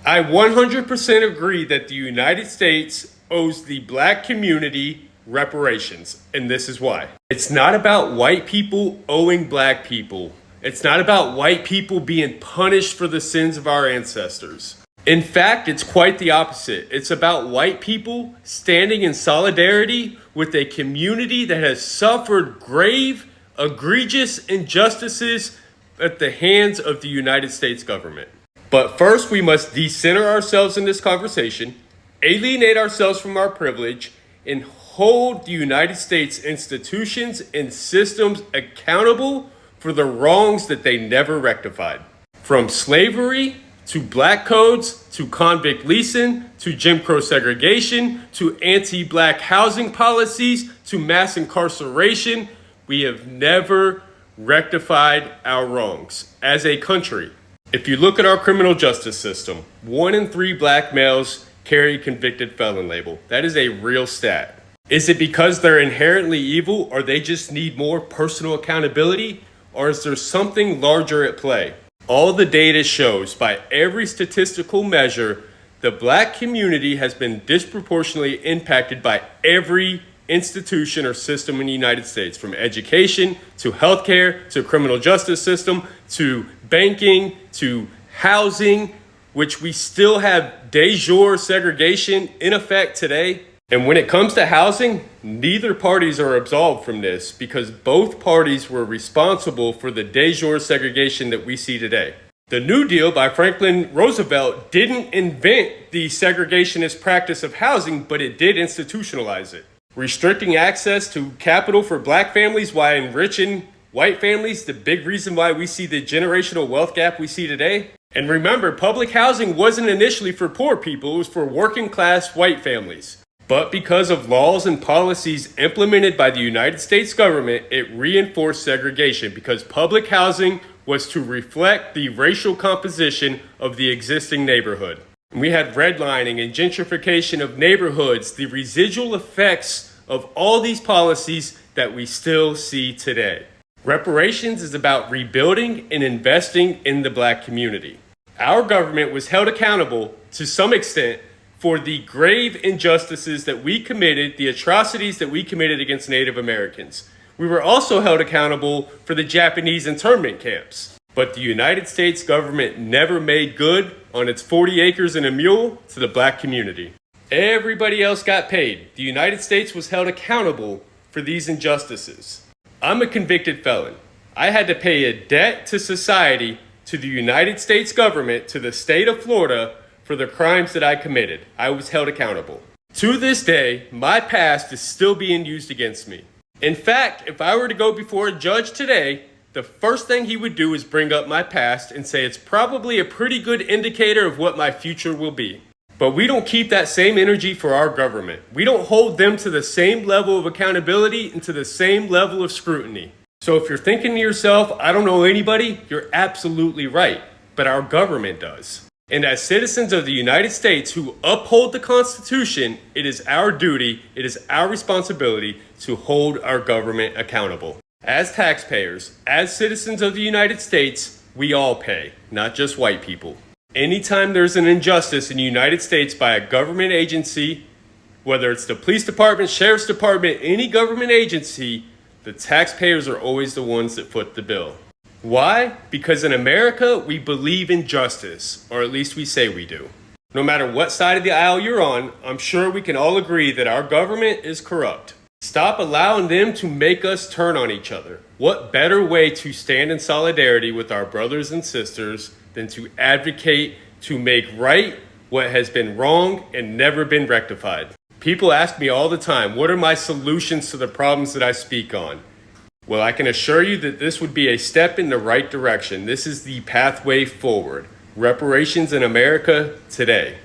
I 100% agree that the United States owes the black community reparations, and this is why. It's not about white people owing black people. It's not about white people being punished for the sins of our ancestors. In fact, it's quite the opposite. It's about white people standing in solidarity with a community that has suffered grave, egregious injustices at the hands of the United States government. But first, we must decenter ourselves in this conversation, alienate ourselves from our privilege, and hold the United States institutions and systems accountable for the wrongs that they never rectified. From slavery to black codes, to convict leasing, to Jim Crow segregation, to anti-black housing policies, to mass incarceration, we have never rectified our wrongs as a country. If you look at our criminal justice system, 1 in 3 black males carry convicted felon label. That is a real stat. Is it because they're inherently evil, or they just need more personal accountability, or is there something larger at play? All the data shows, by every statistical measure, the black community has been disproportionately impacted by every institution or system in the United States, from education to healthcare to criminal justice system to banking to housing, which we still have de jure segregation in effect today. And when it comes to housing, neither parties are absolved from this because both parties were responsible for the de jure segregation that we see today. The New Deal by Franklin Roosevelt didn't invent the segregationist practice of housing, but it did institutionalize it. Restricting access to capital for black families while enriching white families, the big reason why we see the generational wealth gap we see today. And remember, public housing wasn't initially for poor people, it was for working class white families. But because of laws and policies implemented by the United States government, it reinforced segregation because public housing was to reflect the racial composition of the existing neighborhood. We had redlining and gentrification of neighborhoods, the residual effects of all these policies that we still see today. Reparations is about rebuilding and investing in the black community. Our government was held accountable to some extent for the grave injustices that we committed, the atrocities that we committed against Native Americans. We were also held accountable for the Japanese internment camps. But the United States government never made good on its 40 acres and a mule to the black community. Everybody else got paid. The United States was held accountable for these injustices. I'm a convicted felon. I had to pay a debt to society, to the United States government, to the state of Florida for the crimes that I committed. I was held accountable. To this day, my past is still being used against me. In fact, if I were to go before a judge today, the first thing he would do is bring up my past and say it's probably a pretty good indicator of what my future will be. But we don't keep that same energy for our government. We don't hold them to the same level of accountability and to the same level of scrutiny. So if you're thinking to yourself, I don't know anybody, you're absolutely right. But our government does. And as citizens of the United States who uphold the Constitution, it is our duty, it is our responsibility to hold our government accountable. As taxpayers, as citizens of the United States, we all pay, not just white people. Anytime there's an injustice in the United States by a government agency, whether it's the police department, sheriff's department, any government agency, the taxpayers are always the ones that foot the bill. Why? Because in America, we believe in justice, or at least we say we do. No matter what side of the aisle you're on, I'm sure we can all agree that our government is corrupt. Stop allowing them to make us turn on each other. What better way to stand in solidarity with our brothers and sisters than to advocate to make right what has been wrong and never been rectified? People ask me all the time, what are my solutions to the problems that I speak on? Well, I can assure you that this would be a step in the right direction. This is the pathway forward. Reparations in America today.